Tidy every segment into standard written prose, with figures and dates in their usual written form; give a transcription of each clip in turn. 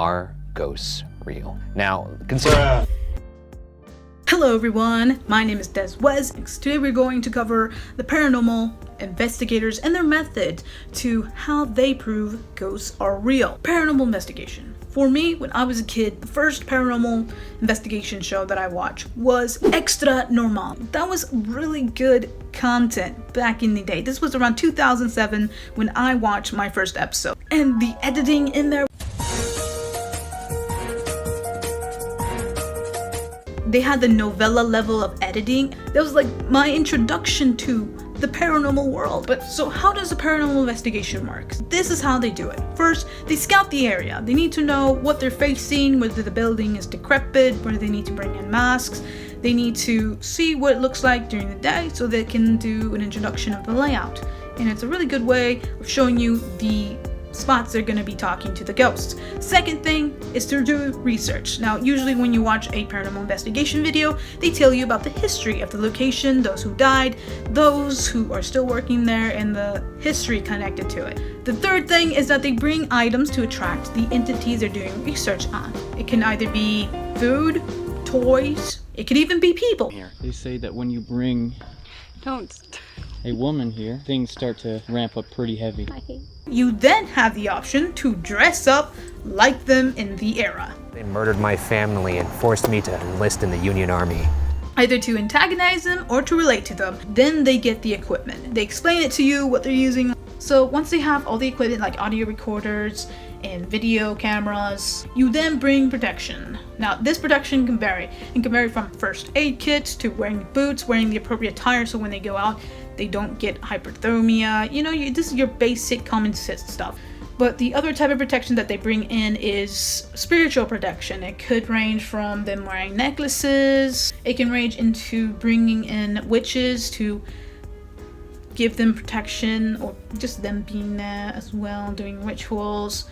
Are ghosts real? Now, consider... Hello everyone, my name is Des Wes, and today we're going to cover the paranormal investigators and their method to how they prove ghosts are real. Paranormal investigation. For me, when I was a kid, the first paranormal investigation show that I watched was Extranormal. That was really good content back in the day. This was around 2007 when I watched my first episode. And the editing in there, they had the novella level of editing. That was like my introduction to the paranormal world. But so how does a paranormal investigation work? This is how they do it. First, they scout the area. They need to know what they're facing, whether the building is decrepit, whether they need to bring in masks. They need to see what it looks like during the day so they can do an introduction of the layout. And it's a really good way of showing you the spots they're going to be talking to the ghosts. Second thing is to do research. Now, usually when you watch a paranormal investigation video, they tell you about the history of the location, those who died, those who are still working there, and the history connected to it. The third thing is that they bring items to attract the entities they're doing research on. It can either be food, toys, it could even be people. They say that when you bring a woman here, things start to ramp up pretty heavy. You then have the option to dress up like them in the era. They murdered my family and forced me to enlist in the Union Army. Either to antagonize them or to relate to them. Then they get the equipment. They explain it to you, what they're using. So once they have all the equipment like audio recorders and video cameras, you then bring protection. Now this protection can vary. It can vary from first aid kits to wearing boots, wearing the appropriate attire so when they go out they don't get hypothermia. You know, this is your basic common sense stuff. But the other type of protection that they bring in is spiritual protection. It could range from them wearing necklaces. It can range into bringing in witches to give them protection, or just them being there as well, doing rituals.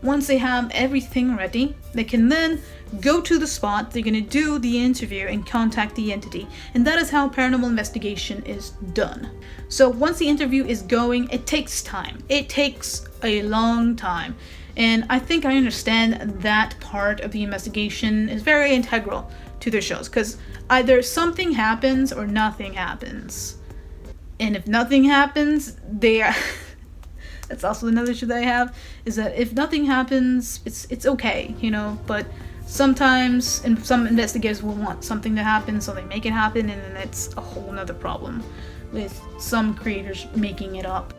Once they have everything ready, they can then go to the spot they're going to do the interview and contact the entity. And that is how paranormal investigation is done. So once the interview is going, it takes time. It takes a long time. And I think I understand that part of the investigation is very integral to their shows, because either something happens or nothing happens. And if nothing happens, they are... That's also another issue that I have, is that if nothing happens, it's okay, you know, but sometimes, and some investigators will want something to happen, so they make it happen, and then it's a whole nother problem with some creators making it up.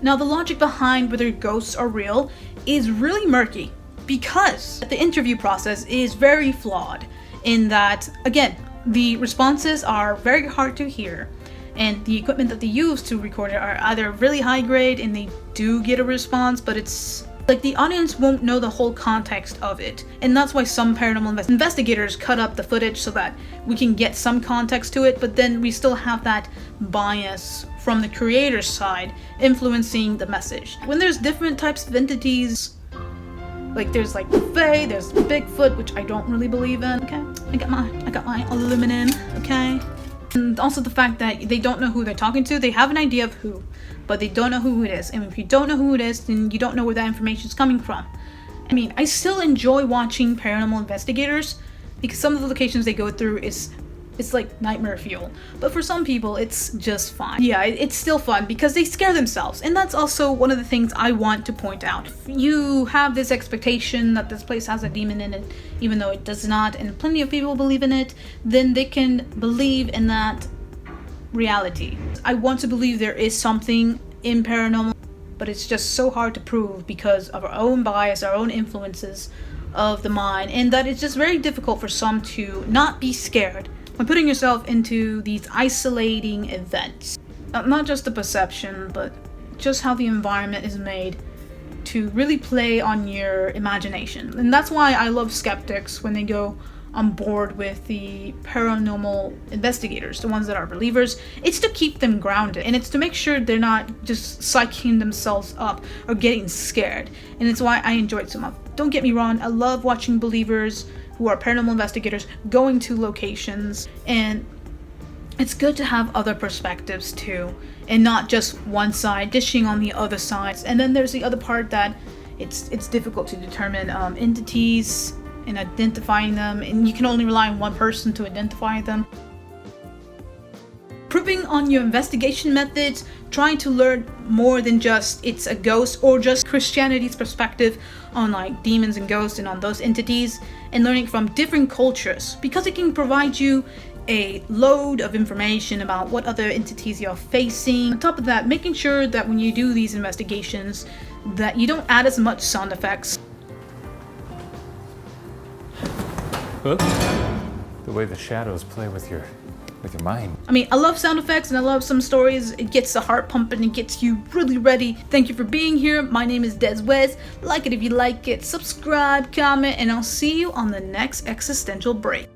Now, the logic behind whether ghosts are real is really murky, because the interview process is very flawed in that, again, the responses are very hard to hear. And the equipment that they use to record it are either really high grade and they do get a response, but it's like the audience won't know the whole context of it. And that's why some paranormal investigators cut up the footage so that we can get some context to it, but then we still have that bias from the creator's side influencing the message. When there's different types of entities, like there's like the Fae, there's Bigfoot, which I don't really believe in, okay? I got my aluminum, okay? And also the fact that they don't know who they're talking to. They have an idea of who, but they don't know who it is. And if you don't know who it is, then you don't know where that information is coming from. I mean, I still enjoy watching paranormal investigators because some of the locations they go through it's like nightmare fuel. But for some people, it's just fun. Yeah, it's still fun because they scare themselves. And that's also one of the things I want to point out. If you have this expectation that this place has a demon in it, even though it does not, and plenty of people believe in it, then they can believe in that reality. I want to believe there is something in paranormal, but it's just so hard to prove because of our own bias, our own influences of the mind, and that it's just very difficult for some to not be scared when putting yourself into these isolating events. Not just the perception, but just how the environment is made to really play on your imagination. And that's why I love skeptics when they go on board with the paranormal investigators, the ones that are believers. It's to keep them grounded, and it's to make sure they're not just psyching themselves up or getting scared. And it's why I enjoy it so much. Don't get me wrong, I love watching believers who are paranormal investigators going to locations and It's good to have other perspectives too, and not just one side dishing on the other sides. And then there's the other part that it's difficult to determine entities and identifying them, and you can only rely on one person to identify them. Improving on your investigation methods, trying to learn more than just it's a ghost or just Christianity's perspective on like demons and ghosts and on those entities, and learning from different cultures, because it can provide you a load of information about what other entities you're facing. On top of that, making sure that when you do these investigations that you don't add as much sound effects. The way the shadows play with your mind. I mean, I love sound effects and I love some stories. It gets the heart pumping, it gets you really ready. Thank you for being here. My name is Des Wes. Like it if you like it, subscribe, comment, and I'll see you on the next existential break.